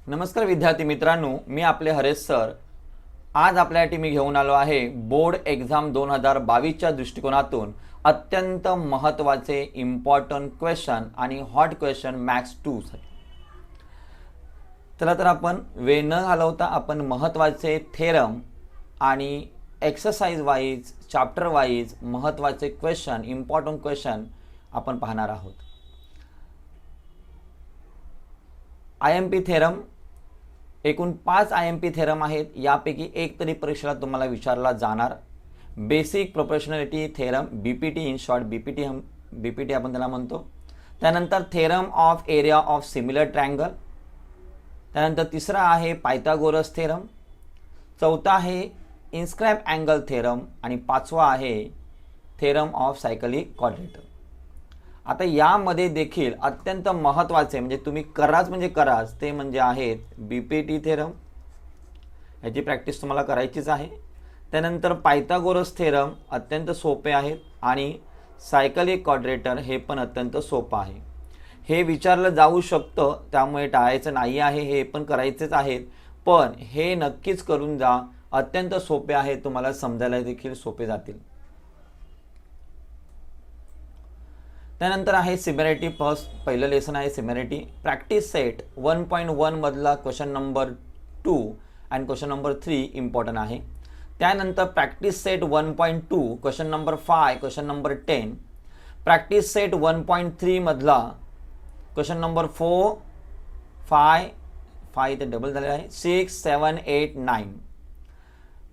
नमस्कार विद्यार्थी मित्रांनो, मी आपले हरेश सर। आज आपल्यासाठी मी घेऊन आलो आहे बोर्ड एक्झाम 2022च्या दृष्टिकोनातून अत्यंत महत्त्वाचे इम्पॉर्टंट क्वेश्चन आणि हॉट क्वेश्चन मॅथ्स 2 साठी। चला तर आपण वेळ न घालवता आपण महत्त्वाचे थेरम आणि एक्सरसाइज वाईज चॅप्टर वाईज महत्त्वाचे क्वेश्चन इम्पॉर्टंट क्वेश्चन आपण पाहणार आहोत। IMP थेरम एकूण 5 IMP थेरम आहेत। यापैकी एक तरी परीक्षेला तुम्हाला विचारला जाणार। Basic proportionality theorem BPT, in short BPT आपण त्याला म्हणतो। त्यानंतर theorem of area of similar triangle. त्यानंतर तिसरा आहे पायथागोरस थेरम। चौथा आहे इन्स्क्राइब अँगल थेरम आणि पाचवा आहे थेरम ऑफ सायक्लिक क्वाड्रेटर। आता यामध्ये देखील अत्यंत महत्त्वाचे म्हणजे तुम्ही कराच म्हणजे कराच ते म्हणजे आहेत BPT थेरम, याची प्रॅक्टिस तुम्हाला करायचीच आहे। त्यानंतर पायथागोरस थेरम अत्यंत सोपे आहेत आणि सायक्लिक क्वाड्रेटर हे पण अत्यंत सोपं आहे। हे विचारलं जाऊ शकतं, त्यामुळे टाळायचं नाही आहे, हे पण करायचेच आहेत, पण हे नक्कीच करून जा। अत्यंत सोपे आहे, तुम्हाला समजायला देखील सोपे जातील। त्यानंतर आहे सिमिलॅरिटी। पहिलं लेसन आहे सिमिलॅरिटी। प्रॅक्टिस सेट 1.1 मधला क्वेश्चन नंबर 2 आणि क्वेश्चन नंबर 3 इम्पॉर्टंट आहे। त्यानंतर practice set 1.2 question number 5 question number 10। Practice set 1.3 मधला क्वेश्चन नंबर 4 5 इथे डबल झालेला आहे 6 7 8 9।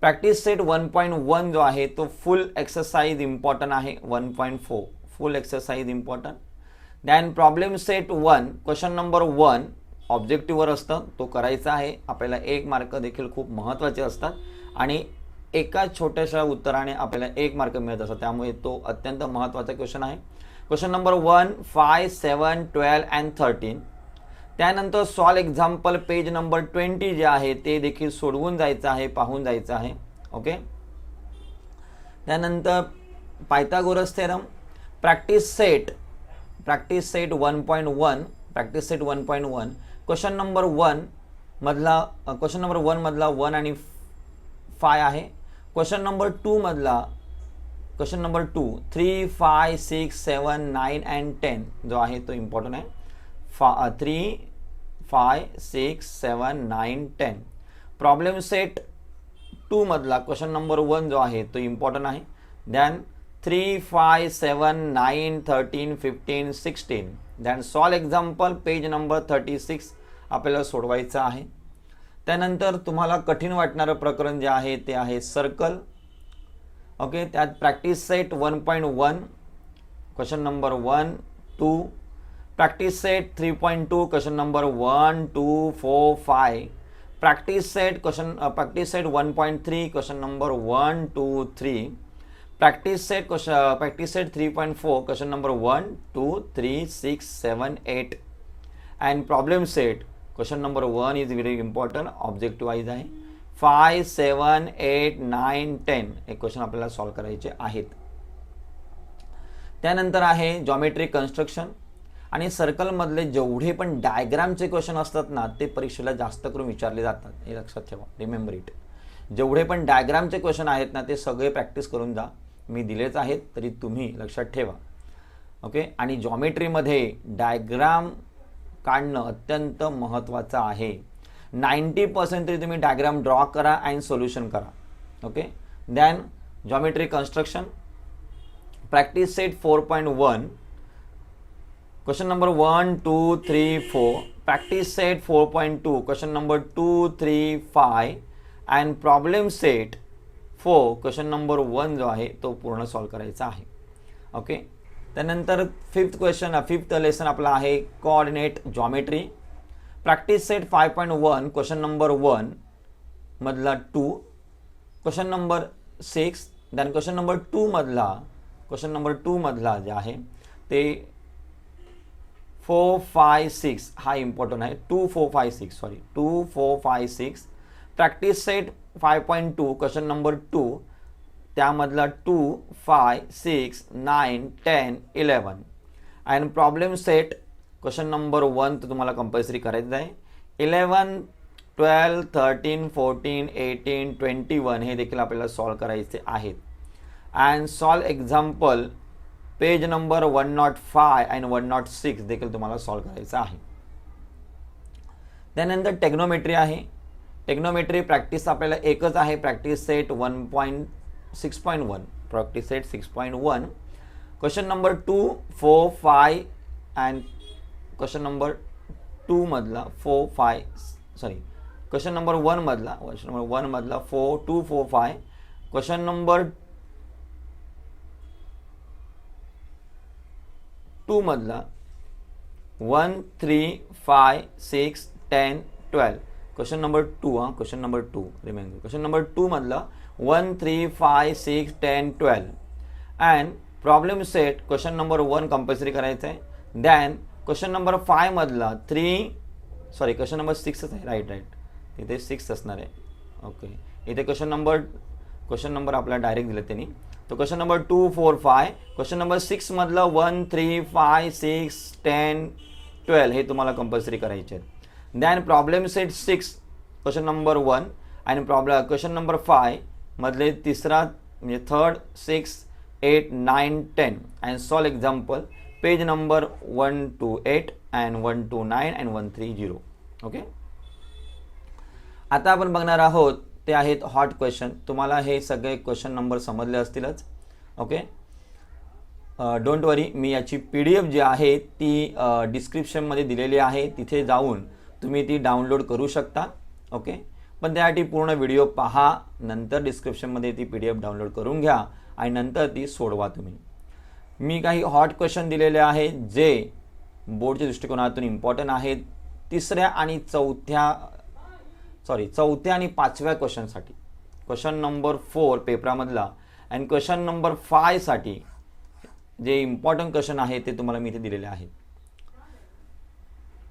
प्रॅक्टिस सेट 1.1 जो आहे तो फुल एक्सरसाइज इम्पॉर्टंट आहे 1.4 फुल exercise important. Than problem set 1 question number 1 ऑब्जेक्टिव्हवर असतं, तो करायचा आहे आपल्याला। 1 मार्क देखील खूप महत्त्वाचे असतात आणि एका छोट्याशा उत्तराने आपल्याला 1 मार्क मिळत असतात, त्यामुळे तो अत्यंत महत्त्वाचा क्वेश्चन आहे। Question number 1 5 7 12 and 13। त्यानंतर सॉल्व एक्झाम्पल पेज नंबर 20 जे आहे ते देखील सोडवून जायचं आहे, पाहून जायचं आहे। ओके। त्यानंतर Pythagoras theorem practice set 1.1 practice set 1.1 question number 1 मधला 1 आणि 5 आहे। क्वेश्चन नंबर 2 मधला क्वेश्चन नंबर 2 3 5 6 7 9 अँड 10 जो आहे तो इम्पॉर्टंट आहे। 3 5 6 7 9 10। प्रॉब्लेम सेट 2 मधला क्वेश्चन नंबर 1 जो आहे तो इम्पॉर्टंट आहे। Than 3 5 7 9 13 15 16। Than solve example page number 36 आपल्याला सोडवायचं आहे। त्यानंतर तुम्हाला कठीण वाटणारं प्रकरण जे आहे ते आहे सर्कल। ओके। त्यात practice set 1.1 question number 1 2। Practice set 3.2 question number 1 2 4 5। Practice set 1.3 question number 1 2 3। Practice set 3.4 question number 1 2 3 6 7 8। And problem set question number 1 is very important, objective wise आहे। 5 7 8 9 10 हे क्वेश्चन आपल्याला सॉल्व करायचे आहेत। त्यानंतर आहे जॉमेट्रिक कन्स्ट्रक्शन आणि सर्कलमधले जेवढे पण डायग्रामचे क्वेश्चन असतात ना ते परीक्षेला जास्त करून विचारले जातात, हे लक्षात ठेवा, रिमेंबर इट। जेवढे पण डायग्रामचे क्वेश्चन आहेत ना ते सगळे प्रॅक्टिस करून जा, मी दिलेच आहेत तरी तुम्ही लक्षात ठेवा। ओके। आणि जॉमेट्रीमध्ये डायग्राम काढणं अत्यंत महत्त्वाचं आहे। 90% तरी तुम्ही डायग्राम ड्रॉ करा अँड सोल्युशन करा। Okay. Than geometric construction practice set 4.1 question number 1 2 3 4। Practice set 4.2 question number 2 3 5 and problem set 4 question number 1 जो आहे तो पूर्ण सॉल्व करायचा आहे। ओके। त्यानंतर फिफ्थ लेसन आपला आहे coordinate geometry. Practice set 5.1 question number 1 मधला 2 question number 6। Than question number 2 मधला जे आहे ते 4 5 6 हा इम्पॉर्टंट आहे। 2 4 5 6 प्रॅक्टिस सेट 5.2 क्वेश्चन नंबर 2 त्यामधला 2 5 6 9 10 11। And problem set question number 1 तर तुम्हाला कंपल्सरी करायचं आहे। 11, 12, 13, 14, 18, 21 हे देखील आपल्याला सॉल्व करायचे आहेत. And solve example page number 105 and 106 देखील तुम्हाला सॉल्व करायचं आहे. त्यानंतर टेक्नोमेट्री आहे. टेक्नोमेट्री प्रॅक्टिस आपल्याला एकच आहे, practice set 1.6.1, practice set 6.1. Question number 2, 4, 5 and question number 2 मधला 4, 5 सॉरी क्वेश्चन नंबर 1 मधला 4, 2, 4, 5. क्वेश्चन नंबर 2 मधला 1, 3, 5, 6, 10, 12. Question number 2 question number 2 remember. Question number 2 मधला 1, 3, 5, 6, 10, 12. And problem set question number 1 compulsory करायचं आहे. दॅन क्वेश्चन नंबर 5 मधला क्वेश्चन नंबर 6च आहे. Right इथे 6 असणार आहे. ओके, इथे क्वेश्चन नंबर आपल्याला डायरेक्ट दिले त्यांनी. तो क्वेश्चन नंबर 2, 4, 5. क्वेश्चन नंबर 6 मधला 1, 3, 5, 6, 10, 12 हे तुम्हाला कंपल्सरी करायचे आहेत. Than problem set 6 question number 1 आणि क्वेश्चन नंबर 5 मधले तिसरा म्हणजे 3rd, 6, 8, 9, 10 and solve example page number 128 and 129 and 130. Okay, आता आपण बघणार आहोत ते आहेत हॉट क्वेश्चन. तुम्हाला हे सगळे क्वेश्चन नंबर समजले असतीलच. ओके, डोंट वरी, मी याची PDF जी आहे ती डिस्क्रिप्शनमध्ये दिलेली आहे, तिथे जाऊन तुम्ही ती डाउनलोड करू शकता. ओके, पण त्यासाठी पूर्ण व्हिडिओ पहा, नंतर डिस्क्रिप्शनमध्ये ती PDF डाउनलोड करून घ्या आणि नंतर ती सोडवा तुम्ही. मी काही हॉट क्वेश्चन दिलेले आहेत जे बोर्डच्या दृष्टिकोनातून इम्पॉर्टंट आहेत. तिसऱ्या आणि चौथ्या आणि 5व्या क्वेश्चनसाठी, क्वेश्चन नंबर 4 पेपरामधला अँड क्वेश्चन नंबर 5 साठी जे इम्पॉर्टंट क्वेश्चन आहे ते तुम्हाला मी इथे दिलेले आहेत.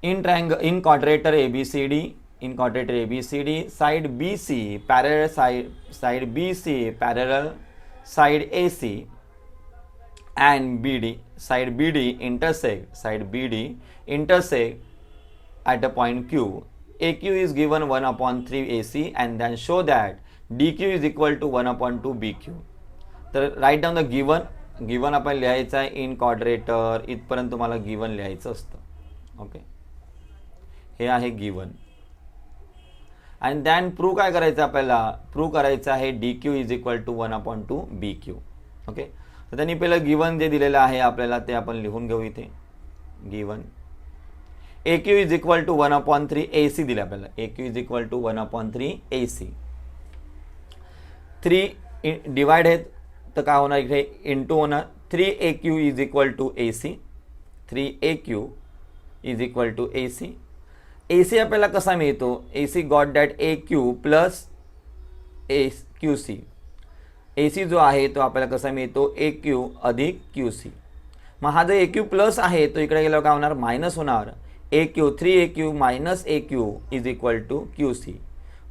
In क्वाड्रेटर ABCD, side BC parallel side BC parallel side AC and BD, side BD intersect at a point Q. AQ is given 1/3 AC and then show that DQ is equal to 1/2 BQ. तर right down the given आपण लिहायचं आहे in क्वाड्रेटर, इथपर्यंत तुम्हाला given लिहायचं असतं. Okay, हे आहे गिवन. आणि दॅन प्रूव्ह काय करायचं आपल्याला, प्रूव्ह करायचं आहे DQ is equal to 1/2 BQ. Okay, तर त्यांनी पहिलं गिवन जे दिलेलं आहे आपल्याला ते आपण लिहून घेऊ. इथे given AQ is equal to 1/3 AC दिले आपल्याला. AQ is equal to 1/3 AC. 3 divide आहेत तर काय होणार, इथे इंटू होणार. 3AQ is equal to AC. 3AQ is equal to AC. AC आपल्याला कसा मिळतो, AC got that AQ plus QC. AC जो आहे तो आपल्याला कसा मिळतो, AQ अधिक QC. मग हा जो AQ प्लस आहे तो इकडे गेल्यावर काय होणार, मायनस होणार. AQ 3AQ minus AQ is equal to QC.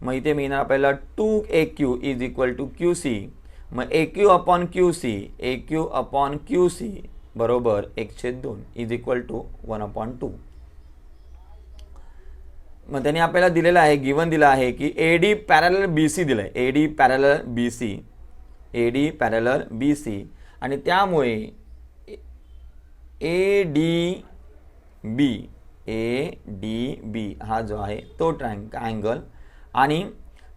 मग इथे मिळणार आपल्याला 2AQ is equal to QC. मग AQ अपॉन QC बरोबर 1/2 इज इक्वल टू 1/2. मग त्यांनी आपल्याला दिलेलं आहे, गिवन दिला आहे की AD पॅरलल BC दिलंय. AD पॅरलल BC आणि त्यामुळे ADB हा जो आहे तो अँगल आणि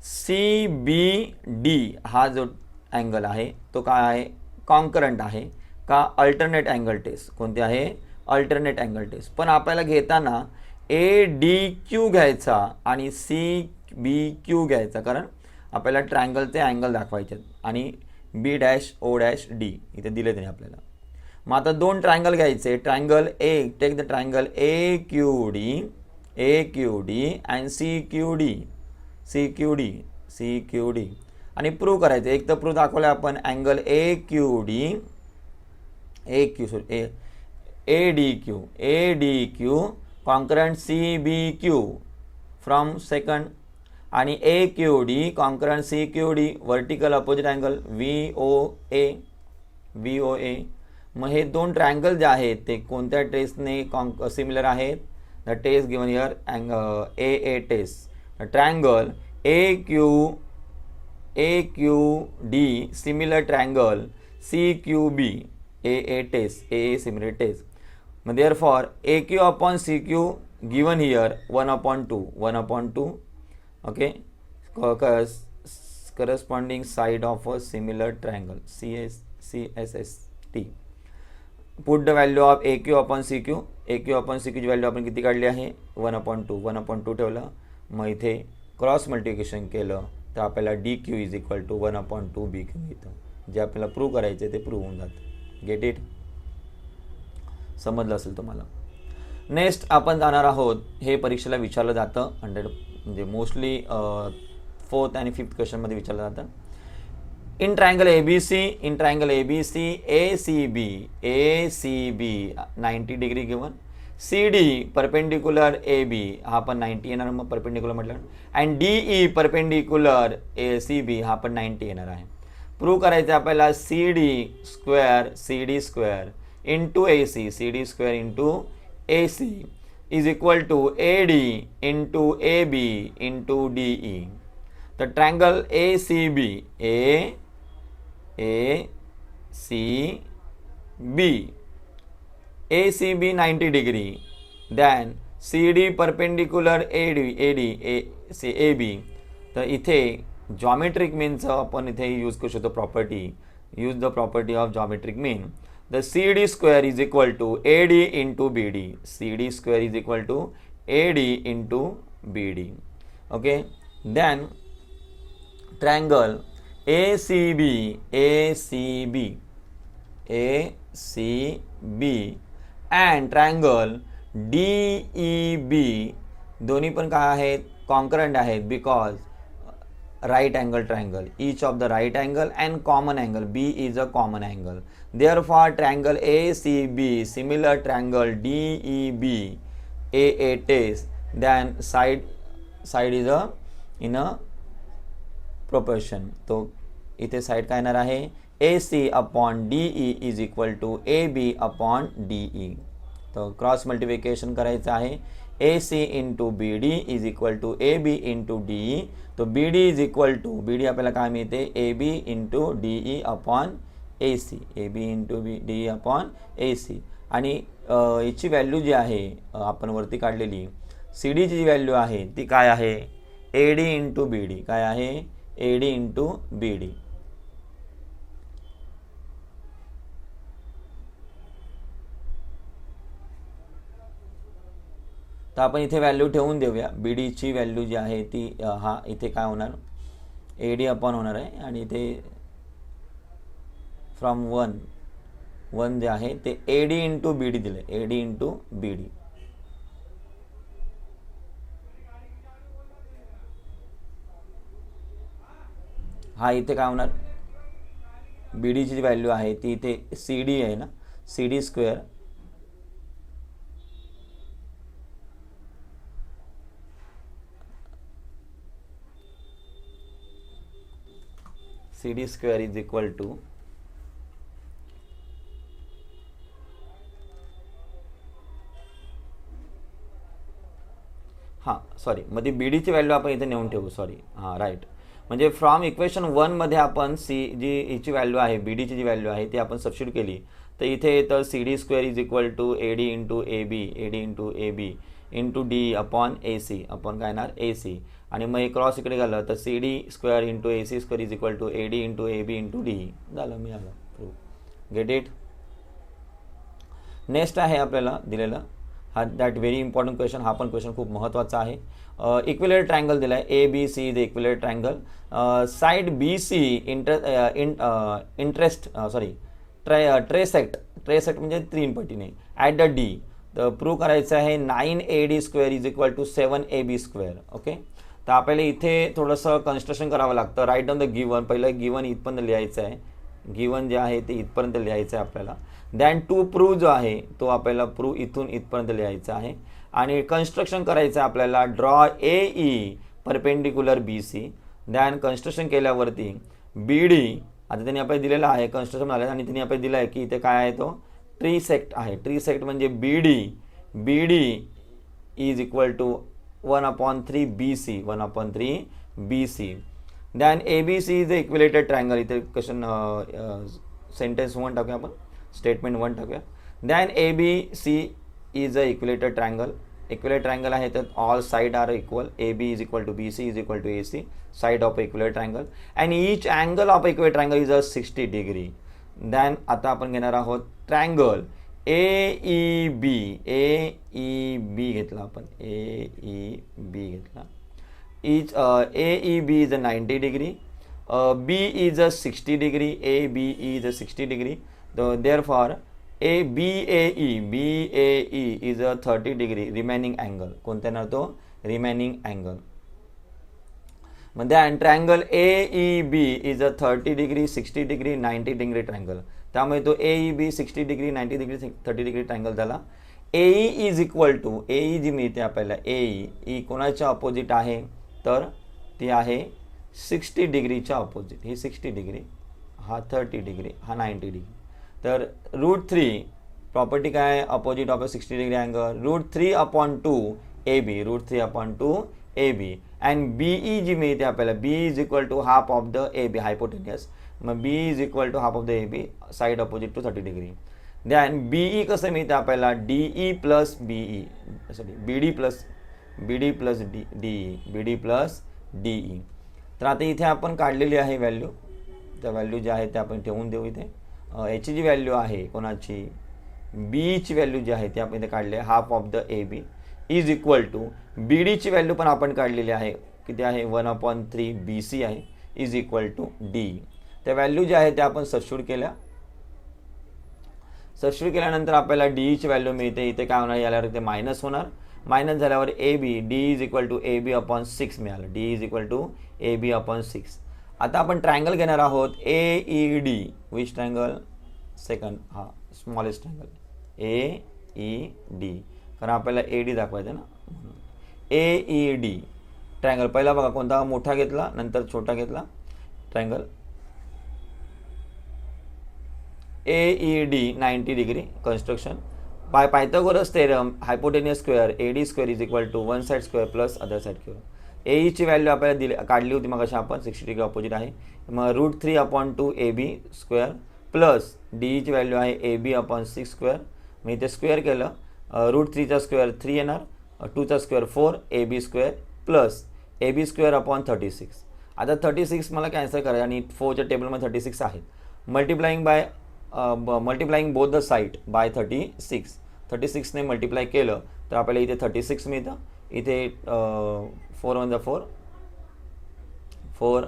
CBD हा जो अँगल आहे तो काय आहे, कॉन्करंट आहे का अल्टरनेट अँगल टेस्ट. कोणते आहे, अल्टरनेट अँगल टेस्ट. पण आपल्याला घेताना ADQ घ्यायचा आणि CBQ घ्यायचा, कारण आपल्याला ट्रायंगलचे अँगल दाखवायचे आणि B', D इथे दिले त्यांनी आपल्याला. मग आता दोन ट्रायंगल घ्यायचे. Triangle take the triangle AQD and CQD आणि प्रूव्ह करायचे. एक तर प्रूव्ह दाखवलं आपण angle ADQ concurrent CBQ from second आणि AQD concurrent CQD vertical opposite angle VOA. मग हे दोन ट्रायंगल जे आहेत ते कोणत्या टेस्टने सिमिलर आहेत, the test given here, AA test, the triangle AQD similar triangle CQB, AA test, AA similar test. Therefore AQ upon CQ given here 1/2, okay, corresponding side of a similar triangle CSST. Put the value of AQ upon CQ. AQ upon CQ ची value आपण किती काढली आहे 1/2 ठेवलं. मग इथे cross multiplication केलं तर आपल्याला DQ is equal to 1/2 BQ मिळतं. जे आपल्याला प्रूव्ह करायचे ते प्रूव्ह होऊन जातं. Get it? समजलं असेल तुम्हाला. नेक्स्ट आपण जाणार आहोत, हे परीक्षेला विचारलं जातं 100 म्हणजे मोस्टली 4th आणि 5th क्वेश्चनमध्ये विचारलं जातं. In triangle ABC, ACB 90 degree given, CD perpendicular AB हा पण 90 येणार, मग perpendicular म्हटलं, and DE perpendicular ACB हा पण 90 येणार आहे. प्रूव्ह करायचं आपल्याला CD square into AC, CD square into AC is equal to AD into AB into DE. The triangle ACB ACB 90 degree, then CD perpendicular AD AB. तर इथे geometric मीनचं आपण इथे यूज करू शकतो property. Use the property of geometric mean. The CD square is equal to AD into BD. CD square is equal to AD into BD. Okay, then triangle ACB and triangle DEB दोन्ही पण काय आहेत, concurrent आहेत, because right angle triangle, each of the right angle and common angle, B is a common angle. Therefore triangle ACB similar triangle DEB AA test, then side is a in a proportion. तो इथे side काय येणार आहे, AC upon DE is equal to AB upon DE. तो cross multiplication करायचं आहे. AC into BD is equal to AB into DE. तो BD is equal to BD आपल्याला काय मिळते, AB into DE upon AC, AB into DE upon AC. आणि याची value जी आहे आपण वरती काढलेली CD ची जी व्हॅल्यू आहे ती काय आहे, AD into BD. काय आहे, AD into BD. तर आपण इथे व्हॅल्यू ठेवून देऊया. BD ची व्हॅल्यू जी आहे ती हा इथे काय होणार, AD अपॉन होणार आहे, आणि इथे फ्रॉम 1 जे आहे ते AD इंटू BD दिले, AD इंटू BD. हा इथे काय होणार, BD ची व्हॅल्यू आहे ती इथे CD आहे ना, CD square CD square is equal to sorry मध्ये BD ची व्हॅल्यू आपण इथे नेऊन ठेवू. Sorry right. म्हणजे फ्रॉम इक्वेशन 1 मध्ये आपण जी हिची व्हॅल्यू आहे, BD ची जी व्हॅल्यू आहे ती आपण सबस्टिट्यूट केली तर इथे येतं CD square is equal to AD into AB into D upon AC upon काय येणार AC. आणि मग हे क्रॉस इकडे गेलं तर CD square into AC square is equal to AD into AB into D झालं. मिळालं प्रूफ. Get it? नेक्स्ट आहे आपल्याला दिलेलं हा दॅट व्हेरी इम्पॉर्टंट क्वेश्चन. हा पण क्वेश्चन खूप महत्त्वाचा आहे. इक्विलेटरल ट्रायंगल दिला आहे, ABC is equilateral triangle. Side BC trisect म्हणजे 3 पटीने ॲट द D. तर प्रूव्ह करायचं आहे 9AD square is equal to 7AB square. Okay, तर आपल्याला इथे थोडंसं कन्स्ट्रक्शन करावं लागतं. Write down the given. पहिलं गिवन इथपर्यंत लिहायचं आहे, गिवन जे आहे ते इथपर्यंत लिहायचं आहे आपल्याला. दॅन टू प्रूव्ह जो आहे तो आपल्याला प्रूव्ह इथून इथपर्यंत लिहायचा आहे. आणि कन्स्ट्रक्शन करायचं आहे आपल्याला. Draw AE perpendicular BC. Than construction केल्यावरती BD आता त्यांनी आपल्याला दिलेलं आहे, कन्स्ट्रक्शन आलं आणि त्यांनी आपल्याला दिलं आहे की इथे काय आहे तो ट्रीसेक्ट आहे. ट्रीसेक्ट म्हणजे BD is equal to 1/3 BC, 1/3 BC. Then ABC is the equilatered triangle. इथे क्वेश्चन सेंटेन्स 1 टाकूया आपण, स्टेटमेंट 1 टाकूया. Then ABC is a equilatered triangle. Equilatered triangle आहे तर all side are equal. AB is equal to BC is equal to AC, side of equilatered triangle, and each angle of equilatered triangle is a 60 degree. Then आता आपण घेणार आहोत triangle AEB. AEB घेतला आपण, AEB घेतला. Each AEB is a 90 degree, B is a 60 degree, ABE is a 60 degree. So therefore BAE is a 30 degree remaining angle. कोणत्या ना तो remaining angle. then triangle AEB is a 30 degree, 60 degree, 90 degree triangle. त्यामुळे तो AEB 60 degree, 90 degree, 30 degree triangle झाला. AE is equal to, AE जी मिळते आपल्याला, AE कोणाच्या opposite आहे तर ती आहे 60 डिग्रीच्या ऑपोजिट. ही 60 डिग्री, हा 30 डिग्री, हा 90 डिग्री. तर √3 प्रॉपर्टी काय आहे, opposite of a 60 degree angle, √3/2 AB, √3/2 AB. And BE जी मिळते आपल्याला, B is equal to half of the AB, hypotenuse. मग B is equal to half of the AB, side opposite to 30 degree. Then BE कसं मिळतं आपल्याला, DE plus BE, sorry BD plus DE, BD plus DE. तर आता इथे आपण काढलेली आहे व्हॅल्यू, त्या व्हॅल्यू ज्या आहेत त्या आपण ठेवून देऊ इथे. याची जी व्हॅल्यू आहे कोणाची, बीची व्हॅल्यू जी आहे ती आपण इथे काढली आहे, half of the AB is equal to, BDची व्हॅल्यू पण आपण काढलेली आहे, किती आहे 1/3 BC आहे, इज इक्वल टू D. त्या व्हॅल्यू ज्या आहेत त्या आपण सबस्टिट्यूट केल्या. सबस्टिट्यूट केल्यानंतर आपल्याला DEची व्हॅल्यू मिळते. इथे काय होणार, याला इथे मायनस होणार. मायनस झाल्यावर AB, D is equal to AB/6 मिळालं. D is equal to AB/6. आता आपण ट्रायंगल घेणार आहोत AED. विच ट्रायंगल, सेकंड, हा स्मॉलेस्ट ट्रायंगल AED, कारण आपल्याला AD दाखवायचं ना. AED ट्रायंगल पहिला बघा कोणता, मोठा घेतला नंतर छोटा घेतला triangle. AED 90 degree construction by Pythagoras theorem, hypotenuse square AD square is equal to one side square plus other side square. AEची व्हॅल्यू आपल्याला दिली, काढली होती मग अशा आपण, 60 डिग्री ऑपोजिट आहे. मग √3/2 AB स्क्वेअर प्लस DEची व्हॅल्यू आहे AB/6 स्क्वेअर. मी इथे स्क्वेअर केलं, √3चा स्क्वेअर 3 येणार, 2चा square 4 AB square plus AB स्क्वेअर/36. आता 36 मला कॅन्सल करायचं आणि 4च्या टेबलमध्ये 36 आहेत. Multiplying both the side by 36. 36ने मल्टिप्लाय केलं तर आपल्याला इथे 36 मिळतं. इथे 4 1 जा 4, 4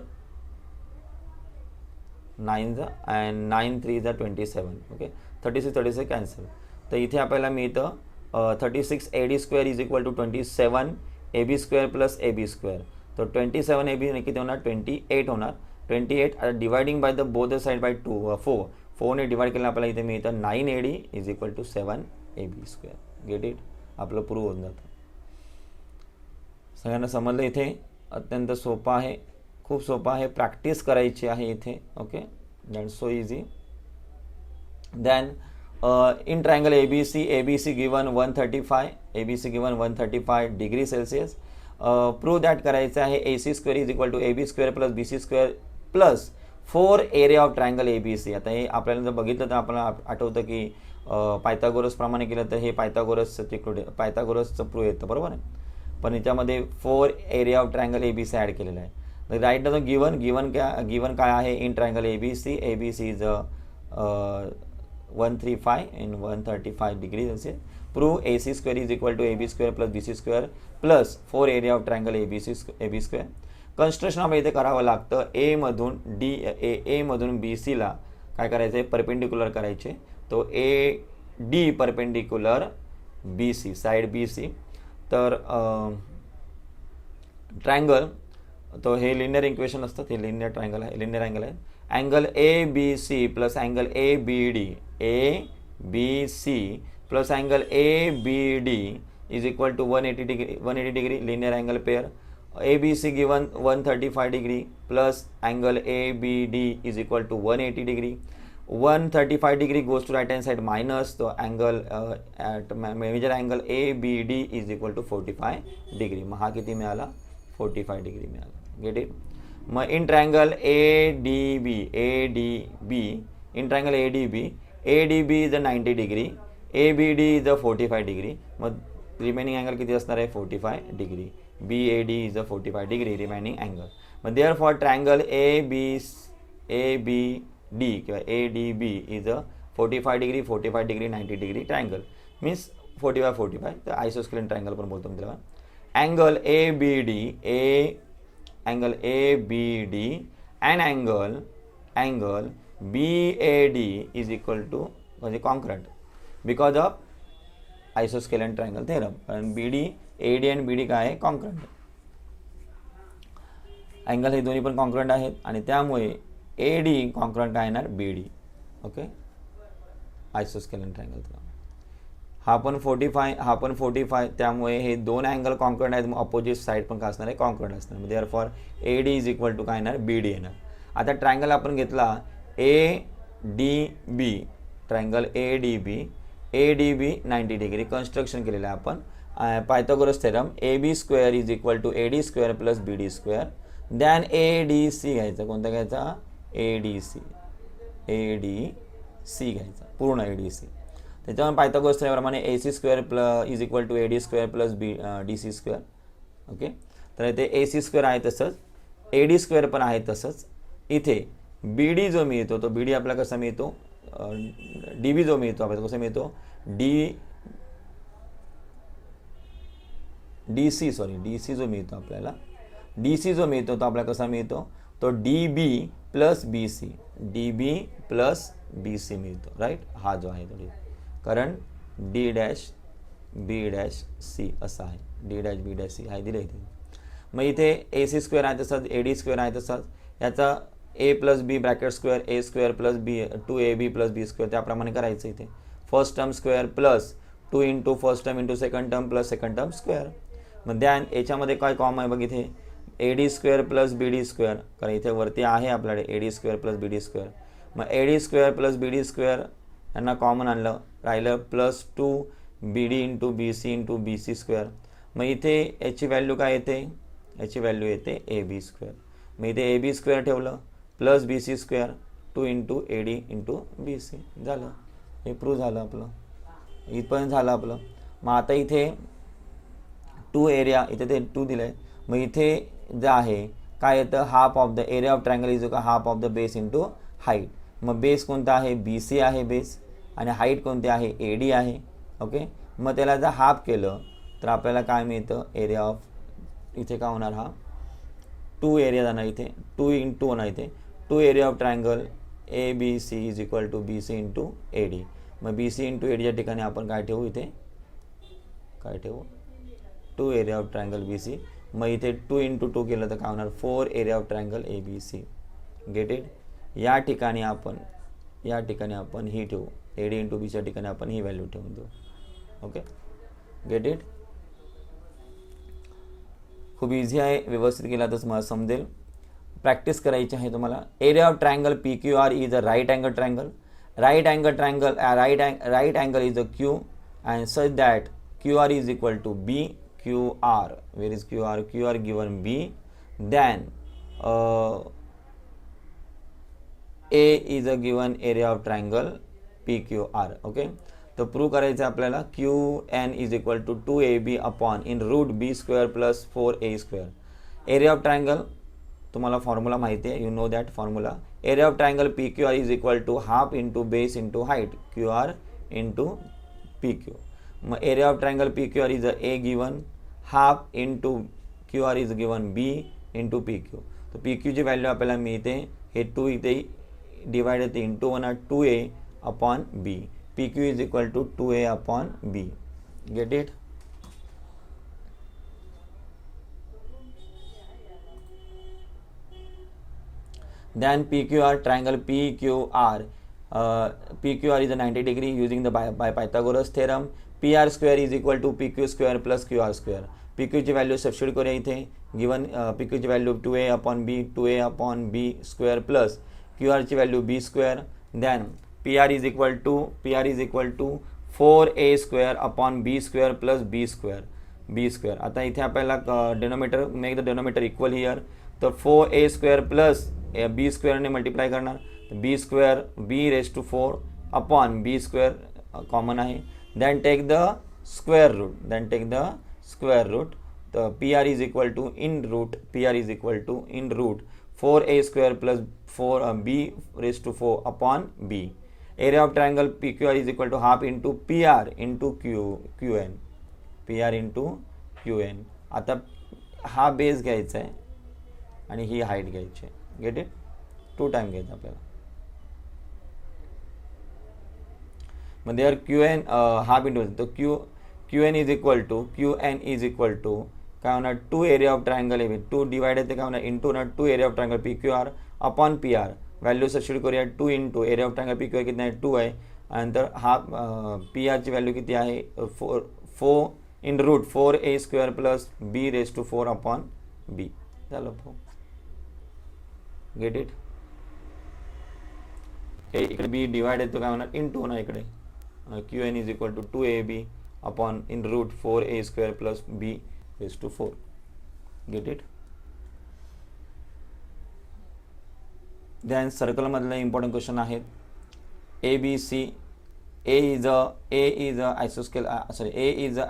9 जा अँड 9 3 जा 27. Okay, 36 cancel. तर इथे आपल्याला मिळतं 36 AD square is equal to 27 AB square plus AB square. तर 27 AB किती होणार, 28 होणार. 28 आता dividing by the both the side by 4 ने डिवाइड केलं आपल्याला इथे मिळतं 9 AD is equal to 7 AB square. Get it, आपलं प्रूव्ह होऊन जातं. सगळ्यांना समजलं. इथे अत्यंत सोपं आहे, खूप सोपं आहे, प्रॅक्टिस करायची आहे इथे. Okay, that's so easy. Then in triangle ABC given 135 degree celsius. Prove that करायचं आहे AC square is equal to AB square plus BC square plus 4 area of triangle ABC. आता हे आपल्याला जर बघितलं तर आपल्याला आठवतं की पायथागोरस प्रमाणे केलं तर हे पायथागोरसचं प्रूव्ह येतं, बरोबर आहे. पण याच्यामध्ये 4 area of triangle ABC add केलेला आहे. राईट डाऊन गिवन काय आहे, in triangle ABC is 135 in 135 degree celsius. Prove AC square is equal to AB square plus BC square plus 4 area of triangle AB square. Construction आपल्याला इथे करावं लागतं. A मधून BCला काय करायचं आहे, परपेंडिक्युलर करायचे. तो AD perpendicular BC, side BC. तर ट्रायंगल, तो हे लिनियर इक्वेशन असतं, हे लिनियर ट्रायंगल आहे, लिनियर अँगल आहे. Angle ABC plus angle ABD plus angle ABD is equal to 180 degree linear angle pair. ABC given 135 degree plus angle ABD is equal to 180 degree. 135 degree goes to right hand side minus तो angle at major angle ABD is equal to 45 degree. मग हा किती मिळाला? 45 degree मिळाला. Get it. मग in triangle ADB ADB is a 90 degree, ABD is a 45 degree. मग remaining angle किती असणार आहे? 45 degree. BAD is a 45 degree remaining angle. मग देअर फॉर ट्रायंगल ABD किंवा ADB is a 45 degree 90 degree triangle means 45 तर isosceles triangle पण बोलतो मी त्याला. Angle ABD angle and angle BAD is equal to म्हणजे कॉन्क्रंट बिकॉज ऑफ आयसोस्केलेन ट्रायंगल थेरम. कारण AD आणि BD काय आहे? कॉन्क्रंट. अँगल हे दोन्ही पण कॉन्क्रंट आहेत आणि त्यामुळे AD कॉन्क्रंट काय येणार? BD. Okay, isosceles triangle. हा पण 45 त्यामुळे हे दोन अँगल कॉन्क्रंट आहेत. मग अपोजिट साईड पण काय असणार आहे? कॉन्क्रंट असणार. Therefore AD is equal to काय येणार? BD येणार. आता ट्रायंगल आपण घेतला ADB triangle ADB 90 degree construction केलेलं आहे आपण. Pythagoras theorem AB² is equal to AD² plus BD². Then ADC घ्यायचा. कोणता घ्यायचा? ADC घ्यायचा, पूर्ण ADC. त्याच्यामुळे पायथागोरस थेरमप्रमाणे AC² is equal to AD² plus DC². Okay, तर इथे AC² आहे तसंच, AD² पण आहे तसंच. इथे BD जो मिळतो तो BD आपल्याला कसा मिळतो? DB जो मिळतो आपल्याला कसा मिळतो? DC जो मिळतो आपल्याला, DC जो मिळतो तो आपल्याला कसा मिळतो? तो DB प्लस BC मिळतो. राईट, हा जो आहे तो कारण D'(B')C असा आहे. D'(B')C आहे दिलं इथे. मग इथे AC² आहे तसंच, AD² आहे तसंच. याचा A plus B bracket square A² plus B 2AB plus B² त्याप्रमाणे करायचं. इथे first term square plus 2 into first term into second term plus second term square. मग द्यान याच्यामध्ये काय कॉमन आहे बघ इथे? AD² plus BD². कारण इथे वरती आहे आपल्याकडे AD² प्लस BD². मग AD² प्लस BD² यांना कॉमन आणलं, राहिलं plus 2BD into BC into BC². मग इथे याची व्हॅल्यू काय येते? याची व्हॅल्यू येते AB². मग इथे AB² ठेवलं plus BC² 2 into AD into BC झालं. हे प्रूव्ह झालं आपलं, इथपर्यंत झालं आपलं. मग आता इथे 2 एरिया, इथे ते 2 दिलं आहे. मग इथे जे आहे काय येतं? Half of the area of triangle is half of the base into height. मग बेस कोणता आहे? BC आहे बेस, आणि हाईट कोणती आहे? AD आहे. ओके, मग त्याला जर हाफ केलं तर आपल्याला काय मिळतं? एरिया ऑफ, इथे काय होणार? हा 2 एरिया जाणार इथे, 2 इंटू होणार इथे 2 area of triangle ABC is equal to BC into AD. मग BC इंटू ADच्या ठिकाणी आपण काय ठेवू? इथे काय ठेवू? 2 एरिया ऑफ ट्रायंगल BC. मग इथे 2 इंटू 2 केलं तर काय होणार? 4 area of triangle ABC. Get it. या ठिकाणी आपण ही ठेवू, AD इंटू BCच्या ठिकाणी आपण ही व्हॅल्यू ठेवून देऊ. Okay, get it. खूप इझी आहे, व्यवस्थित केला तर मला समजेल. प्रॅक्टिस करायची आहे तुम्हाला. Area of triangle PQR is a right angle triangle. Right angle is a Q and such that QR is equal to B. QR, where is QR? QR given B. Then A is a given area of triangle PQR. Okay, तो prove करायचं आपल्याला. QN is equal to 2AB upon in root B² plus 4A². Area of triangle तुम्हाला formula माहिती आहे, you know that formula. Area of triangle PQR is equal to half into base into height QR into PQ. मग area of triangle PQR is A given, half into QR is given B into PQ. तो PQ ची value आपल्याला मिळते, हे 2 इथे divide होते into होणार 2A upon B. PQ is equal to 2A upon B. Get it. Then PQR triangle PQR is a 90 degree using the by Pythagoras theorem. PR² is equal to PQ² plus QR². PQ ची value substitute करूया इथे. Given PQ ची value 2A upon B 2A upon B² plus QR ची value B². Then PR is equal to 4A square upon B square plus B square. आता इथे आपल्याला denominator, make the denominator equal here, तर 4A square plus B स्क्वेअरने multiply करणार, तर B square B raise to 4 upon B square common आहे, then take the square root, तर PR is equal to in root 4A square plus 4B raised to 4 upon B. Area of triangle PQR is equal to half into PR into QN. PR into QN. आता हा base घ्यायचा आहे आणि ही height घ्यायची आहे. Get it? 2 time घ्यायचं आपल्याला. मग देअर QN हाफ इंटू, तो QN इज इक्वल टू काय होणार, 2 area of triangle AB, 2 divide आहे ते काय होणार इंटू ना 2 area of triangle PQR upon PR. Value substitute करूया, 2 into area of triangle PQR किती आहे 2 आहे, आणि नंतर हा PR ची व्हॅल्यू किती आहे 4 in root 4A square plus B raise to 4 upon B. झालं. Get it? इकडे B डिवाइड आहे तो काय होणार इंटू होणार इकडे, QN is equal to 2AB upon in root 4A square plus B raised to 4. Get it? Then circle मधले important question आहेत. ABC. A is a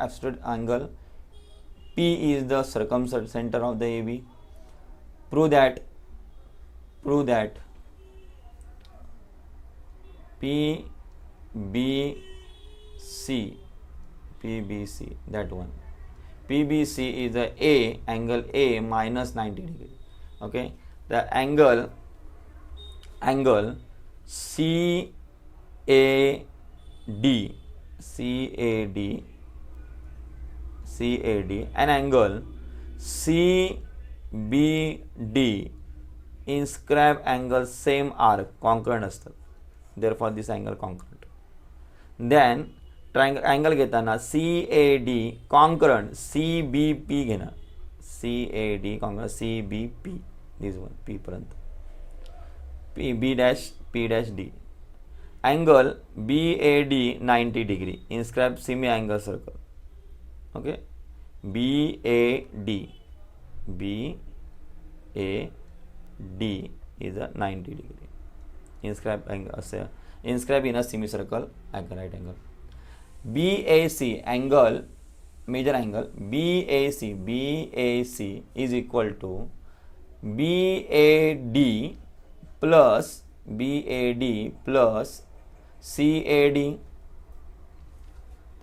absolute angle. P is the circumcenter of the AB. Prove that PBC, that one. PBC is a angle A minus 90 degree. Okay, the angle CAD and angle CBD inscribe angle same arc congruent असतात, therefore this angle congruent. Then triangle angle घेताना CAD concurrent CBP घेणार, CAD concurrent CBP, this one P पर्यंत, B dash P dash D. Angle BAD 90 degree, inscribe semi angle circle. Okay, BAD is a 90 degree, inscribe angle असे, inscribe in a semi circle at right angle. BAC angle, major angle BAC is equal to BAD plus CAD.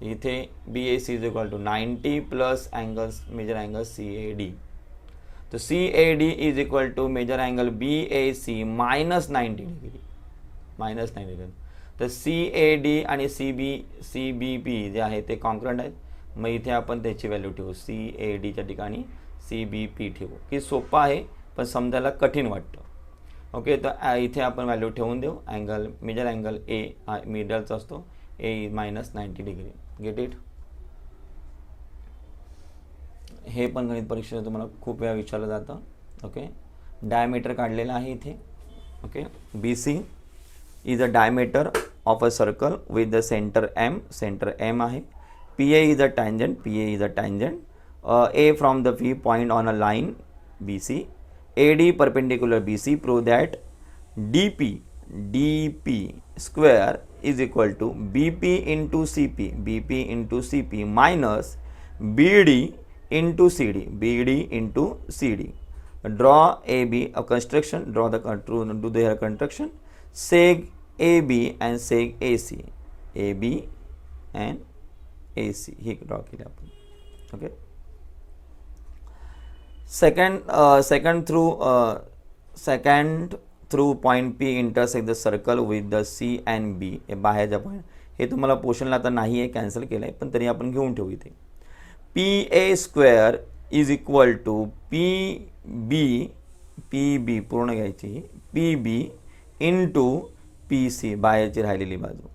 इथे BAC is equal to 90 plus angles, major angle CAD. तो CAD is equal to major angle BAC minus 90 degree. तर CAD आणि CBP जे आहे ते concurrent आहेत. मग इथे आपण त्याची व्हॅल्यू ठेवू, CADच्या ठिकाणी CBP ठेवू, की सोपं आहे पण समजायला कठीण वाटतं. ओके, तर इथे आपण व्हॅल्यू ठेवून देऊ. अँगल, मेजर अँगल A हा मिडलचा असतो, A minus 90 degree. Get it? हे पण गणित परीक्षेला तुम्हाला खूप वेळा विचारलं जातं. ओके, डायमीटर काढलेला आहे इथे. Okay, BC is a diameter of a circle with the center M आहे. PA is a tangent. A from the P point on a line BC. AD perpendicular BC. Prove that DP square is equal to BP into CP minus BD into CD. Draw AB a construction. Do the construction. Seg AB and seg AC. AB and AC he draw केली आपण. Okay, second through point P intersect the circle with the C and B. हे बाहेरच्या point, हे तुम्हाला पोर्शनला आता नाही आहे, cancel केलं आहे, पण तरी आपण घेऊन ठेवू इथे. PA square is equal to PB पूर्ण घ्यायची, PB इंटू PC बाहेरची राहिलेली बाजू.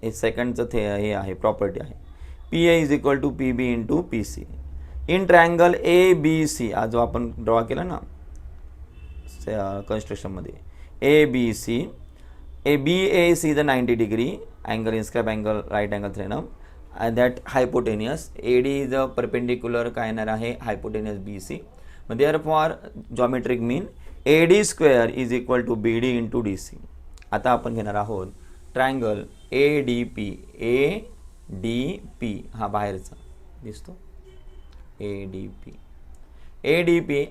हे सेकंडचं हे आहे, प्रॉपर्टी आहे. PA is equal to PB into PC. In triangle ABC हा जो आपण ड्रॉ केला ना कन्स्ट्रक्शनमध्ये, ABC BAC is a 90 degree angle, inscribe angle, right angle theorem, and that hypotenuse. AD is a perpendicular काय येणार आहे hypotenuse BC. Therefore geometric mean AD square is equal to BD into DC. आता आपण घेणार आहोत triangle ADP. ADP हा बाहेरचा दिसतो ADP. ADP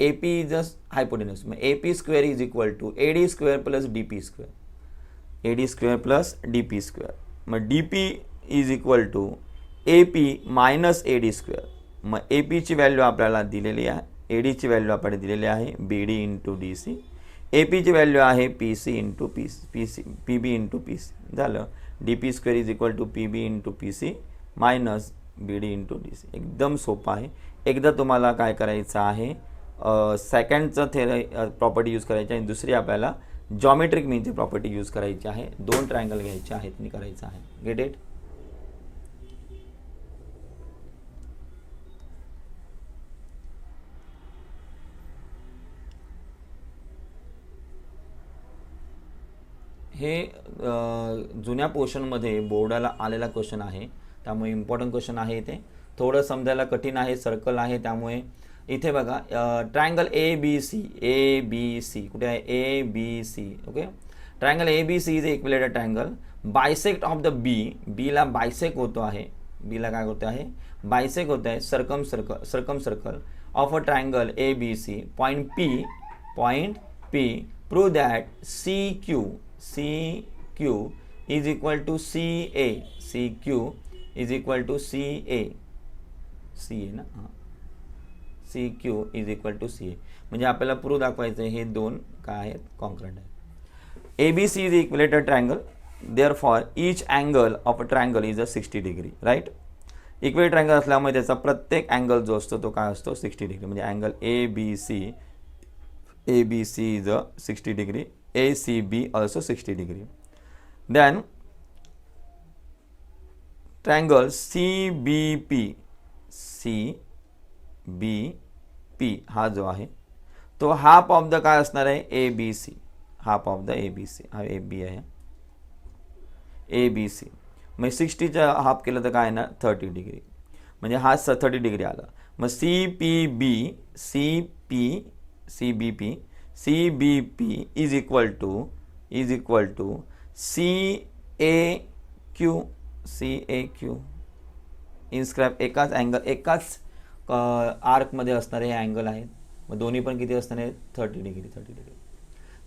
AP is just hypotenuse. AP square is equal to AD square plus DP square. AD square plus DP square. मग DP is equal to AP minus AD square. मग AP ची value आपल्याला दिलेली आहे, AD ची value आपल्याला दिलेली आहे BD इंटू DC. AP ची व्हॅल्यू आहे PC into PB into PC. झालं. DP square is equal to PB into PC minus BD into DC. एकदम सोपं आहे. एकदा तुम्हाला काय करायचं आहे, सेकंडचं प्रॉपर्टी यूज करायची आहे, दुसरी आपल्याला जॉमेट्रिक मीनची प्रॉपर्टी यूज करायची आहे. दोन ट्रायंगल घ्यायचे आहेत आणि करायचं आहे. Get it. हे जुन्या पोर्शनमध्ये बोर्डाला आलेला क्वेश्चन आहे, त्यामुळे इम्पॉर्टंट क्वेश्चन आहे. इथे थोडं समजायला कठीण आहे, सर्कल आहे, त्यामुळे इथे बघा ट्रायंगल ABC. कुठे आहे ABC. Okay. Triangle ABC is equilateral triangle. Bisect of the B ला बायसेक्ट होतो आहे, बीला काय होतं आहे बायसेक्ट होत आहे circum circle of a triangle ABC. Point P prove that CQ is equal to CA. CQ is equal to CA ना, हां CQ is equal to CA. म्हणजे आपल्याला प्रूव्ह दाखवायचं हे दोन काय आहेत कॉन्क्रंट आहेत. ABC is equilateral triangle, therefore each angle of a triangle is a 60 degree, right? Equilateral triangle असल्यामुळे त्याचा प्रत्येक अँगल जो असतो तो काय असतो 60 डिग्री. म्हणजे angle ABC is a 60 degree. ACB also 60 degree. Then triangle CBP हा जो आहे तो हाफ ऑफ द काय असणार आहे ABC. Half of the ABC हा AB आहे ABC. मग 60चा हाफ केलं तर काय येणार 30 डिग्री. म्हणजे हा 30 डिग्री आला. मग CBP is equal to CAQ. इन्स्क्राइब एकाच अँगल एकाच आर्कमध्ये असणारे हे अँगल आहेत. मग दोन्ही पण किती असणार आहेत 30 डिग्री.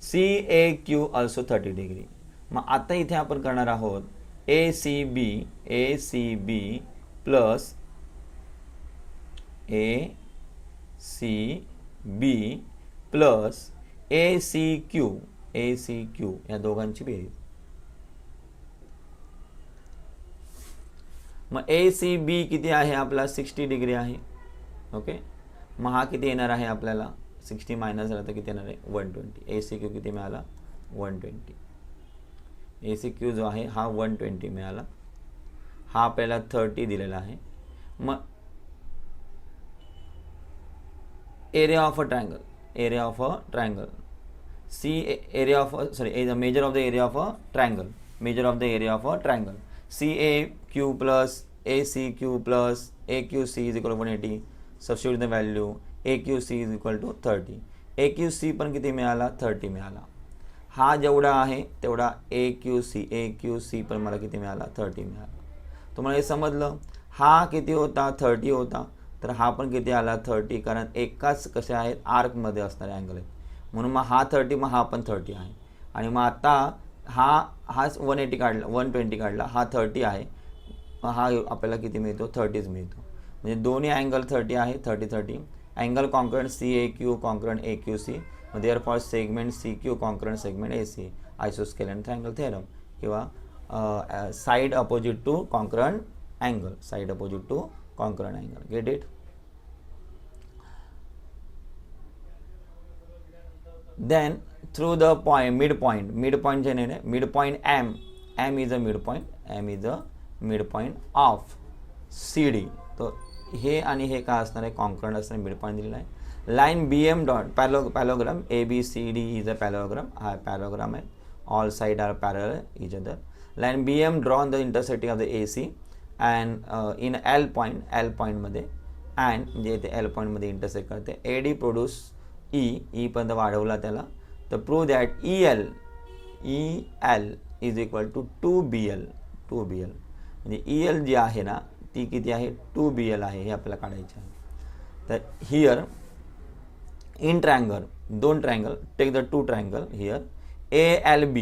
CAQ also 30 degree. मग आता इथे आपण करणार आहोत ACB plus ACB plus ACQ या दोघांची बेरीज. मग ACB किती आहे आपला 60 डिग्री आहे. ओके. मग हा किती येणार आहे आपल्याला 60 मायनस झाला तर किती येणार आहे 120. ACQ किती मिळाला 120. ACQ जो आहे हा 120 मिळाला. हा आपल्याला 30 दिलेला आहे. मग area of a triangle measure of the area of a triangle. CAQ plus ACQ plus AQC is equal to 180. Substitute the value. AQC is equal to 30. AQC पण किती मिळाला 30 मिळाला. हा जेवढा आहे तेवढा AQC पण मला किती मिळाला 30 मिळाला. तुम्हाला हे समजलं. हा किती होता 30 होता, तर हा पण किती आला 30, कारण एकाच कसे आहेत आर्कमध्ये असणारे अँगल आहेत. म्हणून मग हा 30 मग हा पण 30 आहे. आणि मग आता हा 180 काढला 120 काढला, हा 30 आहे. मग हा आपल्याला किती मिळतो 30 मिळतो. म्हणजे दोन्ही अँगल 30 आहे 30. Angle concurrent CAQ concurrent AQC. Therefore segment CQ concurrent segment AC. Isosceles triangle theorem किंवा side opposite to concurrent angle. concurrent angle. Get it? Then through the midpoint M is a midpoint of CD. तो हे आणि हे काय असणार आहे concurrent असणार midpoint दिलेला आहे. Line BM dot parallelogram ABCD is a parallelogram. हा पॅलोग्राम आहे. all sides are parallel each other. Line BM drawn the intersecting of the AC and in L point मध्ये and जे ते L point मध्ये intersect करते. AD produce E पर्यंत वाढवला त्याला, तर prove that EL is equal to 2BL म्हणजे EL जी आहे ना ती किती आहे 2BL आहे, हे आपल्याला काढायचे आहे. तर हिअर in triangle, दोन triangle, take the two triangle here, ALB,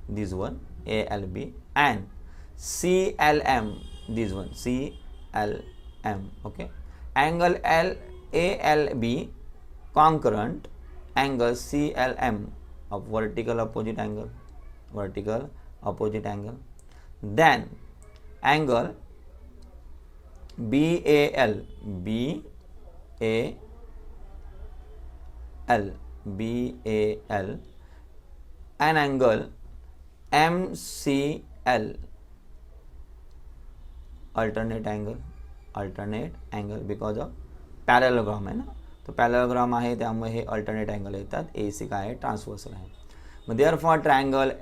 this one, ALB, and CLM, this one, CLM, okay. Angle ALB concurrent angle CLM of vertical opposite angle, then angle BAL and angle MCL, alternate angle because of parallelogram आहे ना, तो parallelogram आहे त्यामुळे हे alternate angle येतात. AC काय आहे transversal आहे. मग therefore triangle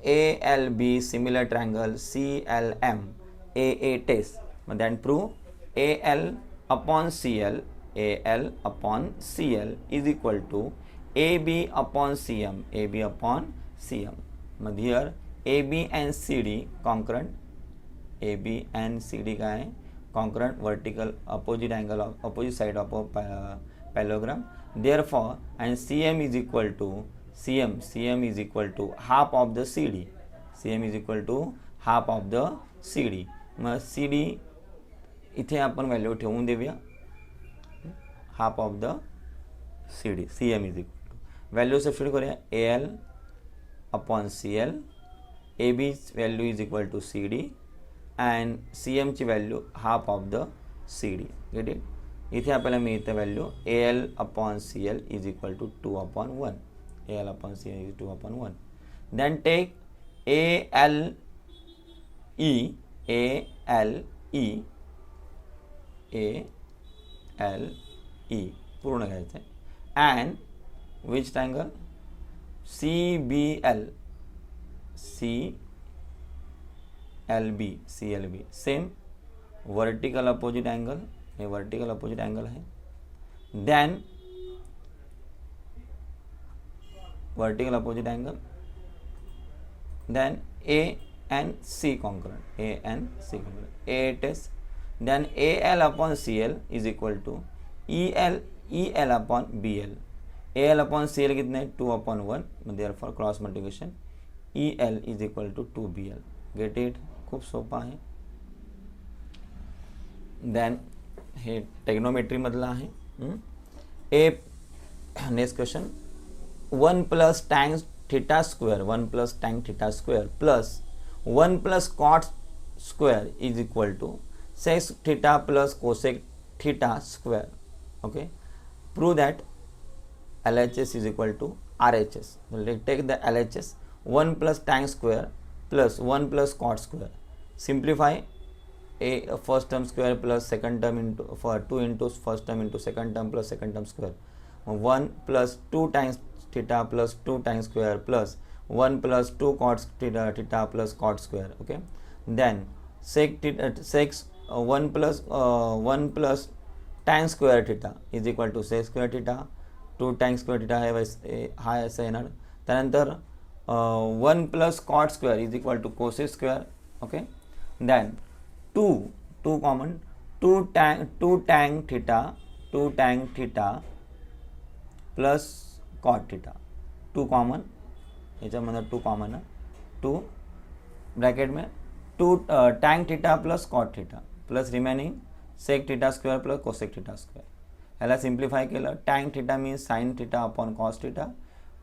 ALB similar triangle CLM AA test. Then prove AL upon CL is equal to AB upon CM. Here AB and CD concurrent. AB and CD काय आहे concurrent vertical opposite angle of opposite side of a parallelogram. Therefore and CM is equal to half of the CD. मग CD इथे आपण value ठेवून देऊया, half of the CD. CM is equal to value substitute करूया AL upon CL, AB value is equal to CD and CM ची value half of the CD. Get it. इथे आपल्याला मिळतं value AL upon CL is equal to 2/1. AL upon CL is 2/1. Then take ALE पूर्ण घ्यायचं आहे. And which triangle CLB same vertical opposite angle, हे vertical opposite angle आहे. Then vertical opposite angle, then A and C concurrent, A test. Then AL upon CL is equal to EL upon BL. AL upon CL कितने 2/1. Therefore cross multiplication EL is equal to 2BL. Get it? खूप सोपा आहे. Then हे trigonometry मधला आहे. Next question 1 plus tan theta square plus 1 plus cot square is equal to sec theta plus cosec theta square. Okay, prove that LHS is equal to RHS. Let's take the LHS 1 plus tan square plus 1 plus cot square. Simplify a first term square plus second term into 2 into first term into second term plus second term square. 1 plus 2 times theta plus 2 times square plus 1 plus 2 cot theta plus cot square. Okay, then sec 1 plus tan square theta is equal to sec square theta. 2 tan square theta हा ऐसा येणार. त्यानंतर 1 plus cot square is equal to cosec square. Okay, then 2 common, 2 tan theta plus cot theta, 2 common, याच्यामध्ये 2 common आहे. 2 bracket में 2 tan theta plus cot theta plus remaining sec theta square plus cosec theta square. ह्याला simplify केलं. tan theta means sine theta upon cos theta,